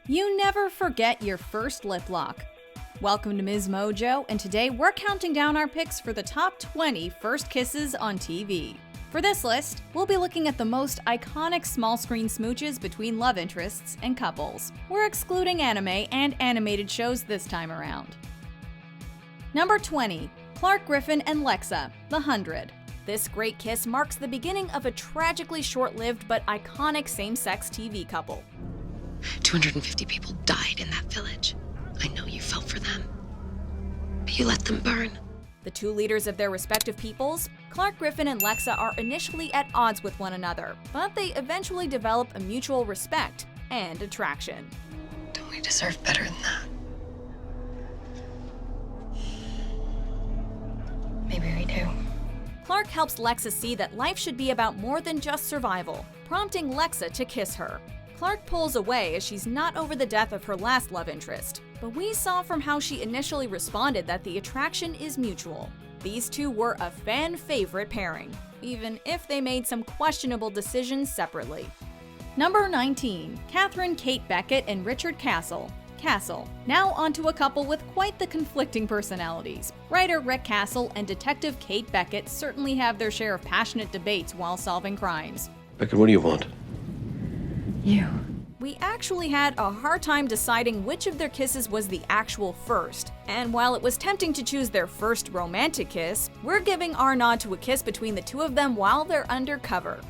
You never forget your first lip lock. Welcome to MsMojo, and today we're counting down our picks for the top 20 first kisses on TV. For this list, we'll be looking at the most iconic small-screen smooches between love interests and couples. We're excluding anime and animated shows this time around. Number 20. Clarke, Griffin, and Lexa, The 100. This great kiss marks the beginning of a tragically short-lived but iconic same-sex TV couple. 250 people died in that village. I know you felt for them, but you let them burn. The two leaders of their respective peoples, Clarke, Griffin, and Lexa, are initially at odds with one another, but they eventually develop a mutual respect and attraction. Don't we deserve better than that? Maybe we do. Clarke helps Lexa see that life should be about more than just survival, prompting Lexa to kiss her. Clarke pulls away as she's not over the death of her last love interest, but we saw from how she initially responded that the attraction is mutual. These two were a fan favorite pairing, even if they made some questionable decisions separately. Number 19. Catherine Kate Beckett and Richard Castle. Castle. Now onto a couple with quite the conflicting personalities. Writer Rick Castle and Detective Kate Beckett certainly have their share of passionate debates while solving crimes. Beckett, what do you want? You. We actually had a hard time deciding which of their kisses was the actual first, and while it was tempting to choose their first romantic kiss, we're giving our nod to a kiss between the two of them while they're undercover.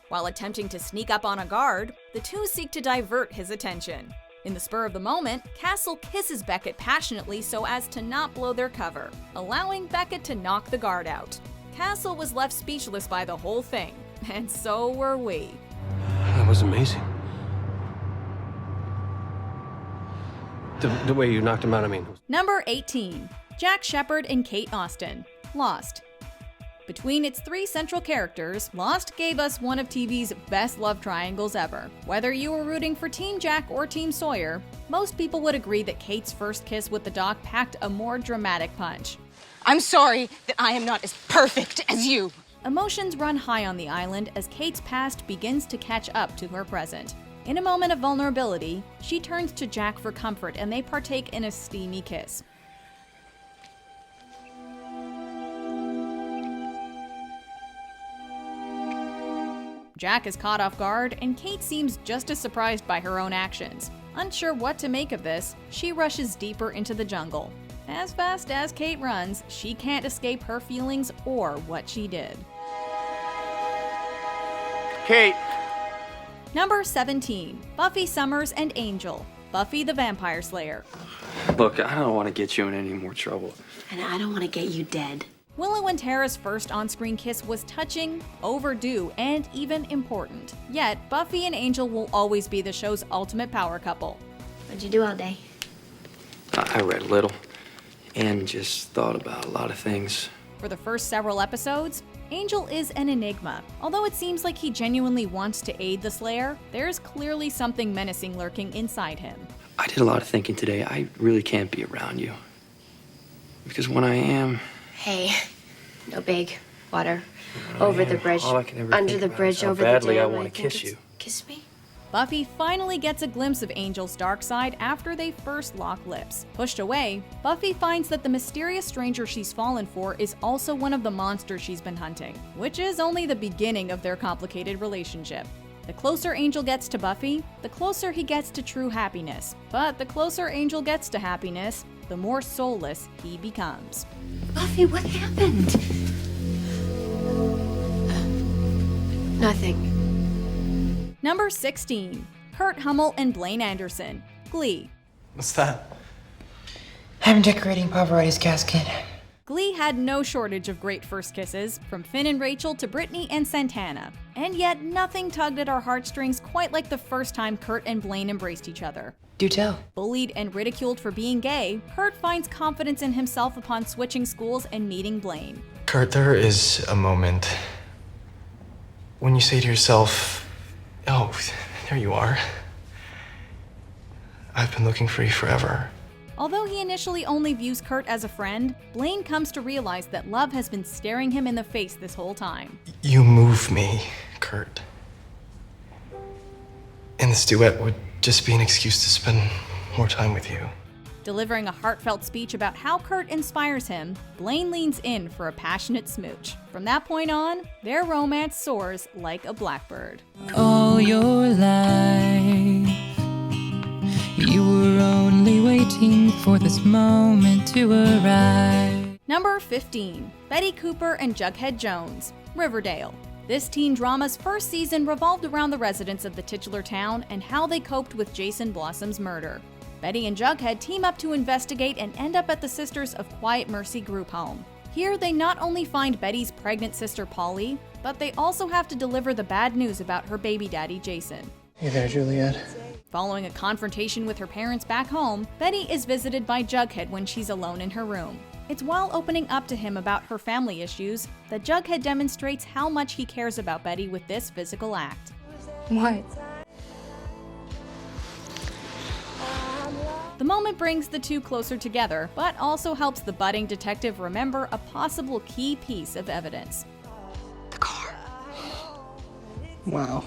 While attempting to sneak up on a guard, the two seek to divert his attention. In the spur of the moment, Castle kisses Beckett passionately so as to not blow their cover, allowing Beckett to knock the guard out. Castle was left speechless by the whole thing, and so were we. That was amazing. The way you knocked him out, I mean. Number 18. Jack Shephard and Kate Austen. Lost. Between its three central characters, Lost gave us one of TV's best love triangles ever. Whether you were rooting for Team Jack or Team Sawyer, most people would agree that Kate's first kiss with the doc packed a more dramatic punch. I'm sorry that I am not as perfect as you. Emotions run high on the island as Kate's past begins to catch up to her present. In a moment of vulnerability, she turns to Jack for comfort and they partake in a steamy kiss. Jack is caught off guard, and Kate seems just as surprised by her own actions. Unsure what to make of this, she rushes deeper into the jungle. As fast as Kate runs, she can't escape her feelings or what she did. Kate! Number 17. Buffy Summers and Angel. Buffy the Vampire Slayer. Look, I don't want to get you in any more trouble. And I don't want to get you dead. Willow and Tara's first on-screen kiss was touching, overdue, and even important. Yet, Buffy and Angel will always be the show's ultimate power couple. What'd you do all day? I read a little and just thought about a lot of things. For the first several episodes, Angel is an enigma. Although it seems like he genuinely wants to aid the Slayer, there's clearly something menacing lurking inside him. I did a lot of thinking today. I really can't be around you. Because when I am... Hey, no big water. Over the bridge, under the bridge, over the dam. Badly I want to kiss you. Kiss me? Buffy finally gets a glimpse of Angel's dark side after they first lock lips. Pushed away, Buffy finds that the mysterious stranger she's fallen for is also one of the monsters she's been hunting, which is only the beginning of their complicated relationship. The closer Angel gets to Buffy, the closer he gets to true happiness. But the closer Angel gets to happiness, the more soulless he becomes. Buffy, what happened? Nothing. Number 16. Kurt Hummel and Blaine Anderson. Glee. What's that? I'm decorating Pavarotti's casket. Glee had no shortage of great first kisses, from Finn and Rachel to Brittany and Santana. And yet, nothing tugged at our heartstrings quite like the first time Kurt and Blaine embraced each other. Do tell. Bullied and ridiculed for being gay, Kurt finds confidence in himself upon switching schools and meeting Blaine. Kurt, there is a moment when you say to yourself, oh, there you are. I've been looking for you forever. Although he initially only views Kurt as a friend, Blaine comes to realize that love has been staring him in the face this whole time. You move me, Kurt. And this duet would just be an excuse to spend more time with you. Delivering a heartfelt speech about how Kurt inspires him, Blaine leans in for a passionate smooch. From that point on, their romance soars like a blackbird. All your life, you were only waiting for this moment to arrive. Number 15, Betty Cooper and Jughead Jones, Riverdale. This teen drama's first season revolved around the residents of the titular town and how they coped with Jason Blossom's murder. Betty and Jughead team up to investigate and end up at the Sisters of Quiet Mercy group home. Here, they not only find Betty's pregnant sister Polly, but they also have to deliver the bad news about her baby daddy Jason. Hey there, Juliet. Following a confrontation with her parents back home, Betty is visited by Jughead when she's alone in her room. It's while opening up to him about her family issues that Jughead demonstrates how much he cares about Betty with this physical act. What? The moment brings the two closer together, but also helps the budding detective remember a possible key piece of evidence. The car. Wow.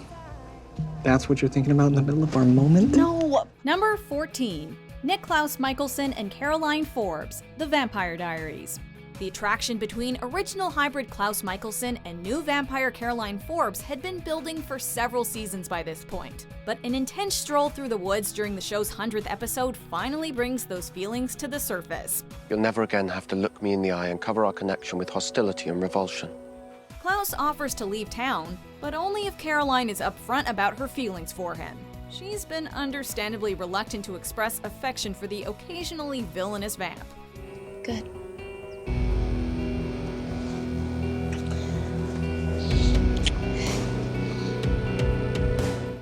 That's what you're thinking about in the middle of our moment? No! Number 14. Nick Klaus Michelson and Caroline Forbes, The Vampire Diaries. The attraction between original hybrid Klaus Michelson and new vampire Caroline Forbes had been building for several seasons by this point. But an intense stroll through the woods during the show's 100th episode finally brings those feelings to the surface. You'll never again have to look me in the eye and cover our connection with hostility and revulsion. Klaus offers to leave town, but only if Caroline is upfront about her feelings for him. She's been understandably reluctant to express affection for the occasionally villainous vamp. Good.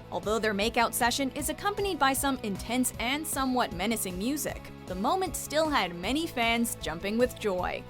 Although their makeout session is accompanied by some intense and somewhat menacing music, the moment still had many fans jumping with joy.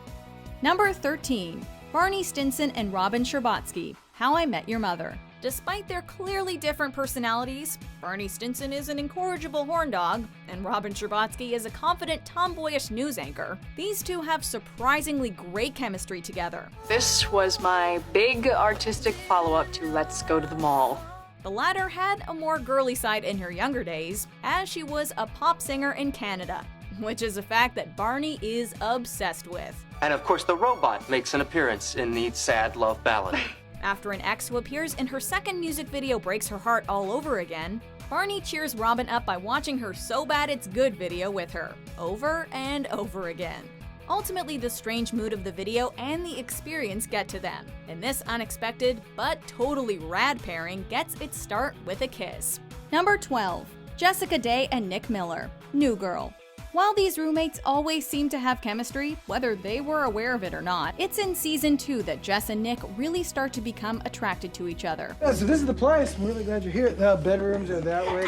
Number 13. Barney Stinson and Robin Scherbatsky, How I Met Your Mother. Despite their clearly different personalities, Barney Stinson is an incorrigible horn dog, and Robin Scherbatsky is a confident, tomboyish news anchor. These two have surprisingly great chemistry together. This was my big artistic follow-up to Let's Go to the Mall. The latter had a more girly side in her younger days, as she was a pop singer in Canada, which is a fact that Barney is obsessed with. And of course, the robot makes an appearance in the sad love ballad. After an ex who appears in her second music video breaks her heart all over again, Barney cheers Robin up by watching her So Bad It's Good video with her, over and over again. Ultimately, the strange mood of the video and the experience get to them, and this unexpected but totally rad pairing gets its start with a kiss. Number 12. Jessica Day and Nick Miller, New Girl. While these roommates always seem to have chemistry, whether they were aware of it or not, it's in season 2 that Jess and Nick really start to become attracted to each other. Yeah, so this is the place. I'm really glad you're here. The bedrooms are that way.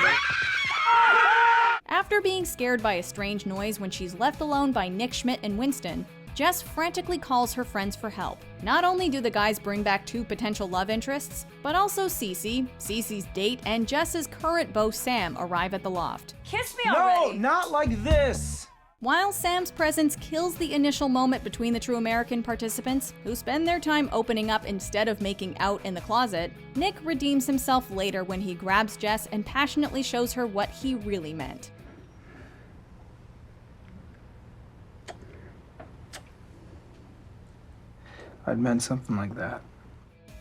After being scared by a strange noise when she's left alone by Nick Schmidt and Winston, Jess frantically calls her friends for help. Not only do the guys bring back 2 potential love interests, but also Cece, Cece's date, and Jess's current beau Sam arrive at the loft. Kiss me already! No, not like this! While Sam's presence kills the initial moment between the true American participants, who spend their time opening up instead of making out in the closet, Nick redeems himself later when he grabs Jess and passionately shows her what he really meant. I'd meant something like that.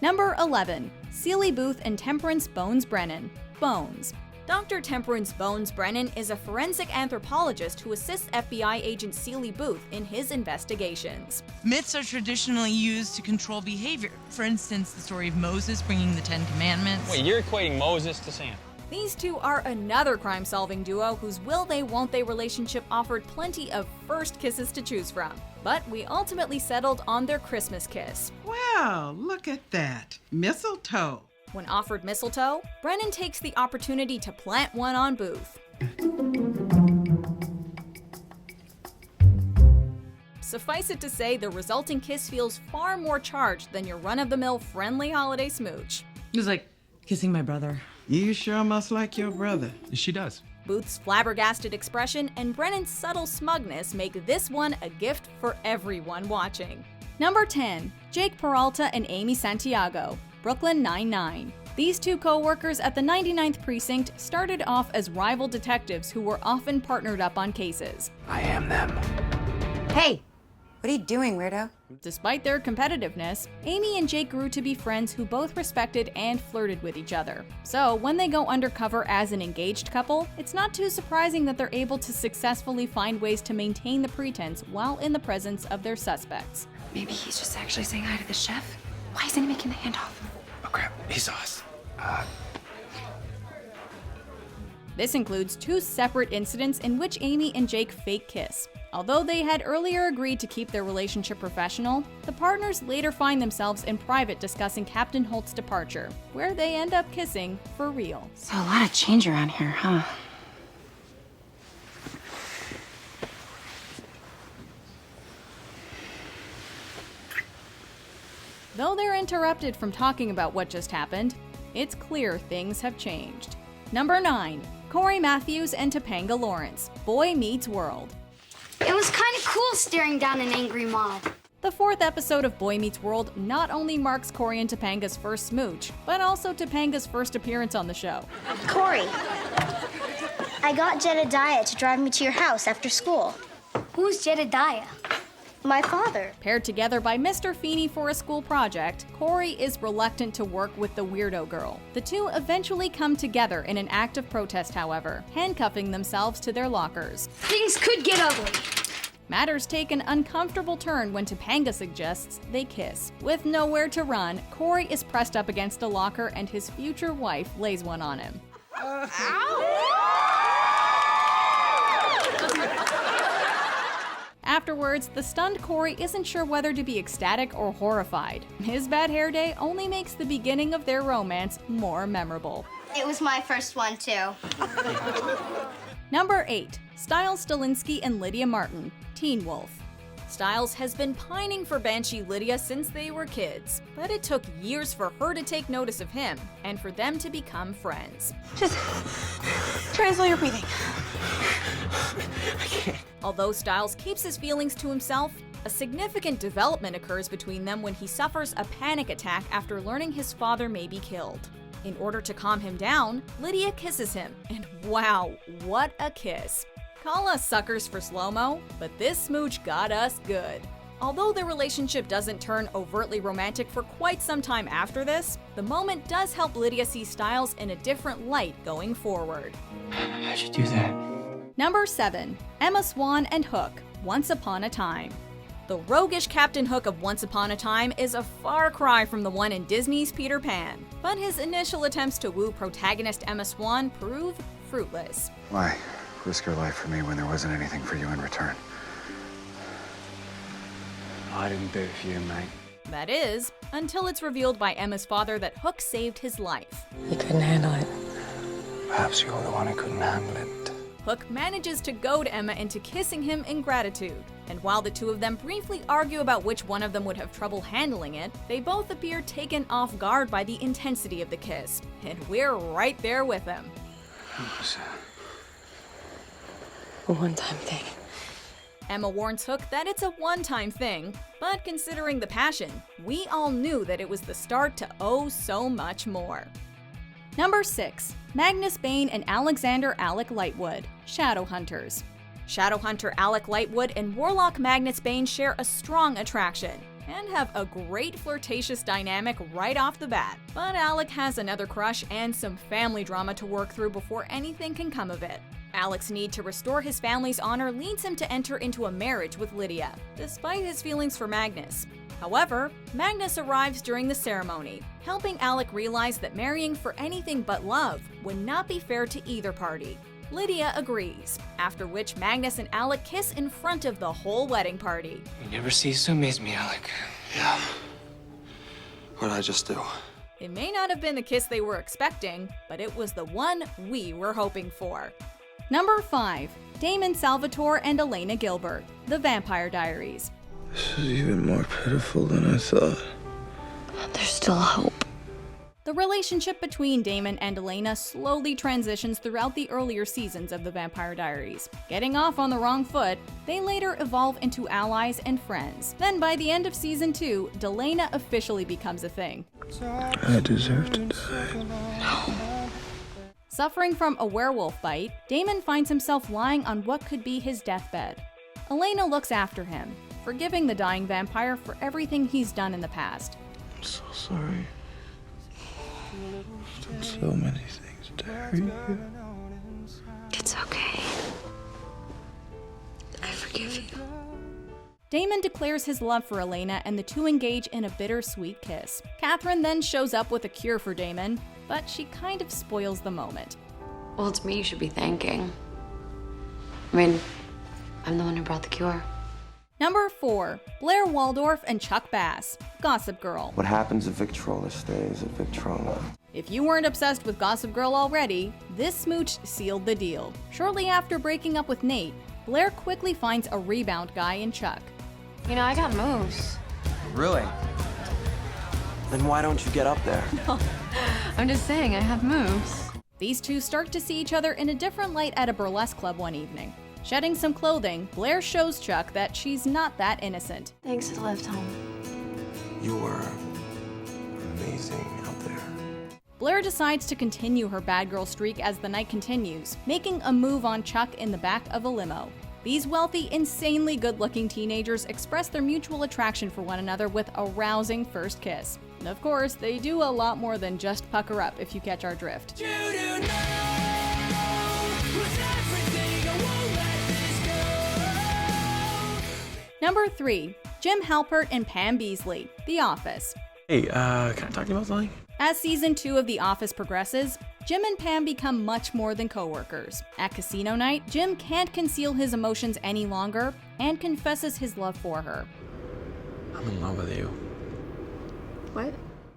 Number 11. Celie Booth and Temperance Bones Brennan, Bones. Dr. Temperance Bones Brennan is a forensic anthropologist who assists FBI agent Celie Booth in his investigations. Myths are traditionally used to control behavior. For instance, the story of Moses bringing the 10 Commandments. Wait, you're equating Moses to Sam? These two are another crime-solving duo whose will-they-won't-they relationship offered plenty of first kisses to choose from. But we ultimately settled on their Christmas kiss. Wow, look at that. Mistletoe. When offered mistletoe, Brennan takes the opportunity to plant one on Booth. Suffice it to say, the resulting kiss feels far more charged than your run-of-the-mill friendly holiday smooch. It was like kissing my brother. You sure must like your brother. She does. Booth's flabbergasted expression and Brennan's subtle smugness make this one a gift for everyone watching. Number 10. Jake Peralta and Amy Santiago, Brooklyn Nine-Nine. These two co-workers at the 99th Precinct started off as rival detectives who were often partnered up on cases. I am them. Hey, what are you doing, weirdo? Despite their competitiveness, Amy and Jake grew to be friends who both respected and flirted with each other. So when they go undercover as an engaged couple, it's not too surprising that they're able to successfully find ways to maintain the pretense while in the presence of their suspects. Maybe he's just actually saying hi to the chef. Why isn't he making the handoff? Oh crap, he saw us. This includes 2 separate incidents in which Amy and Jake fake kiss. Although they had earlier agreed to keep their relationship professional, the partners later find themselves in private discussing Captain Holt's departure, where they end up kissing for real. So a lot of change around here, huh? Though they're interrupted from talking about what just happened, it's clear things have changed. Number 9. Corey Matthews and Topanga Lawrence, Boy Meets World. It was kind of cool staring down an angry mob. The 4th episode of Boy Meets World not only marks Corey and Topanga's first smooch, but also Topanga's first appearance on the show. Corey, I got Jedediah to drive me to your house after school. Who's Jedediah? My father. Paired together by Mr. Feeney for a school project, Corey is reluctant to work with the weirdo girl. The two eventually come together in an act of protest, however, handcuffing themselves to their lockers. Things could get ugly. Matters take an uncomfortable turn when Topanga suggests they kiss. With nowhere to run, Corey is pressed up against a locker and his future wife lays one on him. Afterwards, the stunned Corey isn't sure whether to be ecstatic or horrified. His bad hair day only makes the beginning of their romance more memorable. It was my first one, too. Number 8. Stiles Stilinski and Lydia Martin, Teen Wolf. Stiles has been pining for Banshee Lydia since they were kids, but it took years for her to take notice of him and for them to become friends. Just try to slow your breathing. I can't. Although Stiles keeps his feelings to himself, a significant development occurs between them when he suffers a panic attack after learning his father may be killed. In order to calm him down, Lydia kisses him, and wow, what a kiss. Call us suckers for slow-mo, but this smooch got us good. Although their relationship doesn't turn overtly romantic for quite some time after this, the moment does help Lydia see Stiles in a different light going forward. How'd you do that? Number 7. Emma Swan and Hook, Once Upon a Time. The roguish Captain Hook of Once Upon a Time is a far cry from the one in Disney's Peter Pan, but his initial attempts to woo protagonist Emma Swan prove fruitless. Why risk your life for me when there wasn't anything for you in return? I didn't do it for you, mate. That is, until it's revealed by Emma's father that Hook saved his life. You couldn't handle it. Perhaps you're the one who couldn't handle it. Hook manages to goad Emma into kissing him in gratitude, and while the two of them briefly argue about which one of them would have trouble handling it, they both appear taken off guard by the intensity of the kiss, and we're right there with them. A one-time thing. Emma warns Hook that it's a one-time thing, but considering the passion, we all knew that it was the start to oh so much more. Number 6. Magnus Bane and Alexander Alec Lightwood, Shadowhunters. Shadowhunter Alec Lightwood and Warlock Magnus Bane share a strong attraction and have a great flirtatious dynamic right off the bat. But Alec has another crush and some family drama to work through before anything can come of it. Alec's need to restore his family's honor leads him to enter into a marriage with Lydia, despite his feelings for Magnus. However, Magnus arrives during the ceremony, helping Alec realize that marrying for anything but love would not be fair to either party. Lydia agrees, after which Magnus and Alec kiss in front of the whole wedding party. You never cease to amaze me, Alec. Yeah. What'd I just do? It may not have been the kiss they were expecting, but it was the one we were hoping for. Number 5. Damon Salvatore and Elena Gilbert, The Vampire Diaries. This is even more pitiful than I thought. There's still hope. The relationship between Damon and Elena slowly transitions throughout the earlier seasons of the Vampire Diaries. Getting off on the wrong foot, they later evolve into allies and friends. Then by the end of season 2, Delena officially becomes a thing. I deserve to die. No. Suffering from a werewolf bite, Damon finds himself lying on what could be his deathbed. Elena looks after him, forgiving the dying vampire for everything he's done in the past. I'm so sorry. I've done so many things to hurt you. It's okay. I forgive you. Damon declares his love for Elena and the two engage in a bittersweet kiss. Catherine then shows up with a cure for Damon, but she kind of spoils the moment. Well, it's me you should be thanking. I mean, I'm the one who brought the cure. Number 4, Blair Waldorf and Chuck Bass, Gossip Girl. What happens at Victrola stays at Victrola. If you weren't obsessed with Gossip Girl already, this smooch sealed the deal. Shortly after breaking up with Nate, Blair quickly finds a rebound guy in Chuck. You know, I got moves. Really? Then why don't you get up there? No, I'm just saying I have moves. These two start to see each other in a different light at a burlesque club one evening. Shedding some clothing, Blair shows Chuck that she's not that innocent. Thanks for the lift home. You were amazing out there. Blair decides to continue her bad girl streak as the night continues, making a move on Chuck in the back of a limo. These wealthy, insanely good-looking teenagers express their mutual attraction for one another with a rousing first kiss. And of course, they do a lot more than just pucker up if you catch our drift. Number 3, Jim Halpert and Pam Beesly, The Office. Hey, can I talk to you about something? As season 2 of The Office progresses, Jim and Pam become much more than co-workers. At casino night, Jim can't conceal his emotions any longer and confesses his love for her. I'm in love with you. What?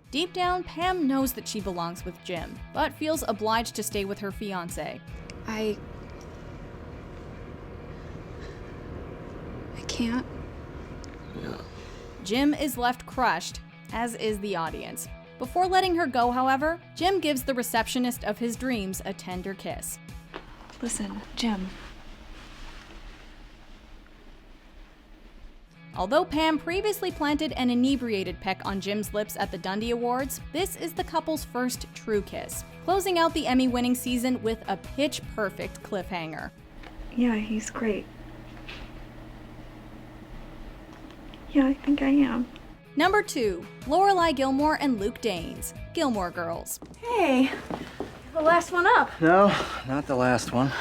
Deep down, Pam knows that she belongs with Jim, but feels obliged to stay with her fiancé. I can't. Yeah. Jim is left crushed, as is the audience. Before letting her go, however, Jim gives the receptionist of his dreams a tender kiss. Listen, Jim. Although Pam previously planted an inebriated peck on Jim's lips at the Dundie Awards, this is the couple's first true kiss, closing out the Emmy-winning season with a pitch-perfect cliffhanger. Yeah, he's great. Yeah, I think I am. Number 2, Lorelai Gilmore and Luke Danes, Gilmore Girls. Hey, the last one up. No, not the last one.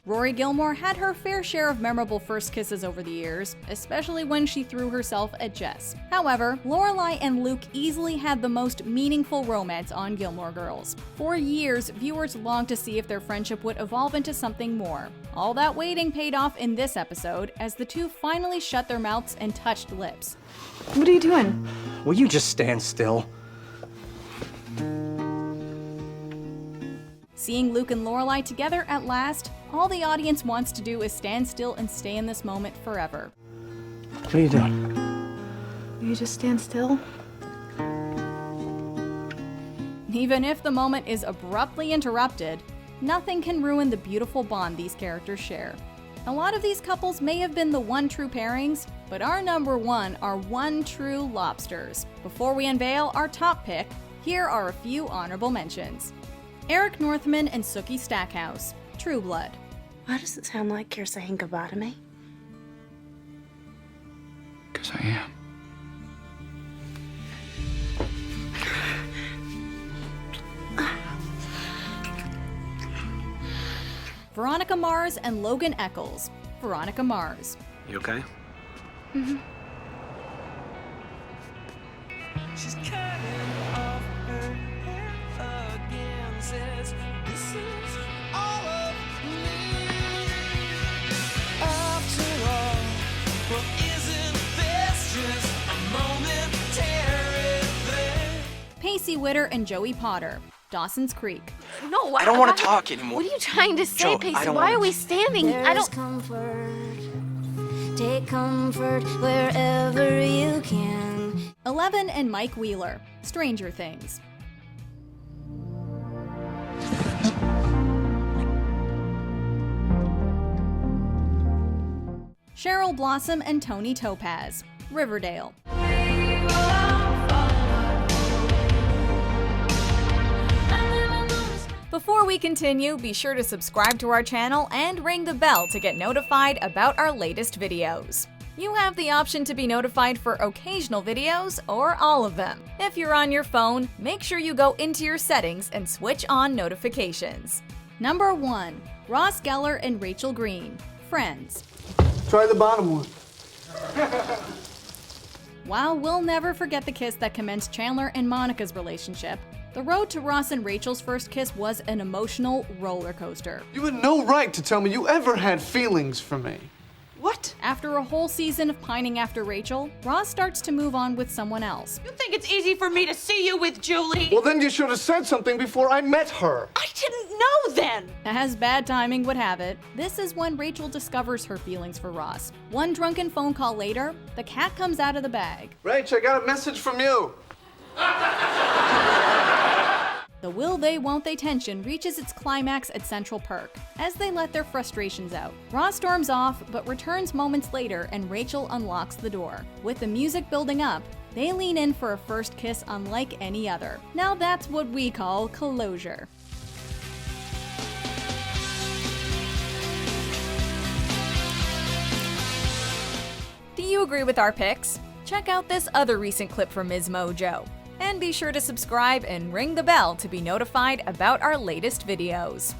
Rory Gilmore had her fair share of memorable first kisses over the years, especially when she threw herself at Jess. However, Lorelai and Luke easily had the most meaningful romance on Gilmore Girls. For years, viewers longed to see if their friendship would evolve into something more. All that waiting paid off in this episode, as the two finally shut their mouths and touched lips. What are you doing? Will you just stand still? Seeing Luke and Lorelai together at last, all the audience wants to do is stand still and stay in this moment forever. What are you doing? Will you just stand still? Even if the moment is abruptly interrupted, nothing can ruin the beautiful bond these characters share. A lot of these couples may have been the one true pairings, but our number 1 are one true lobsters. Before we unveil our top pick, here are a few honorable mentions. Eric Northman and Sookie Stackhouse, True Blood. Why does it sound like you're saying goodbye to me? Because I am. Veronica Mars and Logan Eccles, Veronica Mars. You okay? Mm-hmm. She's cutting off her hair again, says this is all of me. After all, well, isn't this just a momentary thing? Pacey Witter and Joey Potter, Dawson's Creek. No, I don't want to talk anymore. What are you trying to say, Joe, Pacey? Why are we standing? I don't. Comfort. Take comfort wherever you can. 11 and Mike Wheeler, Stranger Things. Cheryl Blossom and Tony Topaz, Riverdale. Before we continue, be sure to subscribe to our channel and ring the bell to get notified about our latest videos. You have the option to be notified for occasional videos or all of them. If you're on your phone, make sure you go into your settings and switch on notifications. Number 1. Ross Geller and Rachel Green, Friends. Try the bottom one. While we'll never forget the kiss that commenced Chandler and Monica's relationship, the road to Ross and Rachel's first kiss was an emotional roller coaster. You had no right to tell me you ever had feelings for me. What? After a whole season of pining after Rachel, Ross starts to move on with someone else. You think it's easy for me to see you with Julie? Well, then you should have said something before I met her. I didn't know then! As bad timing would have it, this is when Rachel discovers her feelings for Ross. One drunken phone call later, the cat comes out of the bag. Rach, I got a message from you. The will they, won't they tension reaches its climax at Central Perk as they let their frustrations out. Ross storms off, but returns moments later and Rachel unlocks the door. With the music building up, they lean in for a first kiss unlike any other. Now that's what we call closure. Do you agree with our picks? Check out this other recent clip from MsMojo. And be sure to subscribe and ring the bell to be notified about our latest videos.